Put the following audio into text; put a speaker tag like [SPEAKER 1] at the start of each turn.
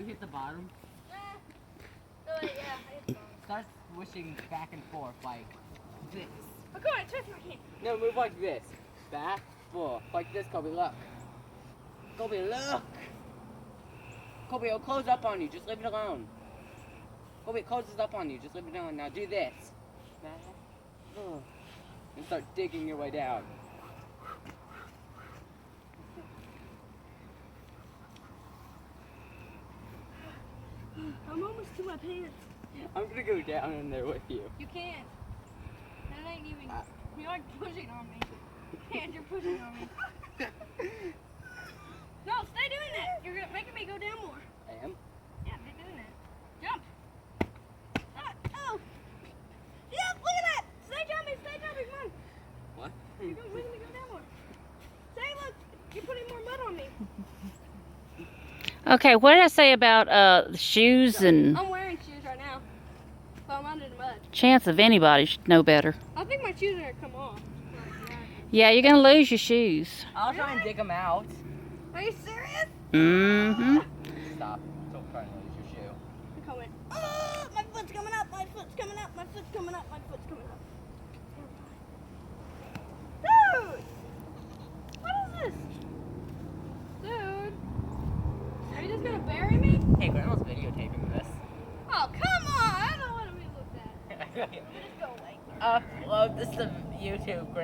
[SPEAKER 1] hit the bottom?
[SPEAKER 2] Oh, yeah, I hit the bottom.
[SPEAKER 1] Start swishing back and forth like this.
[SPEAKER 2] Oh, come on, touch my hand.
[SPEAKER 1] No, move like this. Back, forth. Like this, Colby, look. Colby, look! Colby, it'll close up on you. Just leave it alone. Colby, it closes up on you. Just leave it alone. Now do this. Back, forth. And start digging your way down.
[SPEAKER 2] I'm almost to my pants.
[SPEAKER 1] I'm gonna go down in there with you.
[SPEAKER 2] You can't. That ain't even. You're like pushing on me. And you're pushing on me. No, stay doing that. You're making me go down more.
[SPEAKER 1] I am?
[SPEAKER 2] Yeah, stay doing that. Jump. Oh. Yeah, look at that. Stay jumping, come on.
[SPEAKER 1] What?
[SPEAKER 2] You're making me go down more. Say, look, you're putting more mud on me.
[SPEAKER 3] Okay, what did I say about shoes and
[SPEAKER 2] I'm wearing shoes right now. So I'm under the mud.
[SPEAKER 3] Chance of anybody should know better?
[SPEAKER 2] I think my shoes are going to come off.
[SPEAKER 3] Yeah, you're gonna lose your shoes.
[SPEAKER 1] I'll try and dig them out.
[SPEAKER 2] Are you serious?
[SPEAKER 3] Mm-hmm.
[SPEAKER 1] Stop. Don't try and lose your shoe.
[SPEAKER 2] I'm coming. Oh, my foot's coming up. My foot's coming up. My foot's coming up. My foot's coming up. Dude! What is this? Dude. Are you just going to bury me?
[SPEAKER 1] Hey, Grandma's videotaping this.
[SPEAKER 2] Oh, come on. I don't want to be looked at. Just go away.
[SPEAKER 1] Upload this to YouTube, Grandma.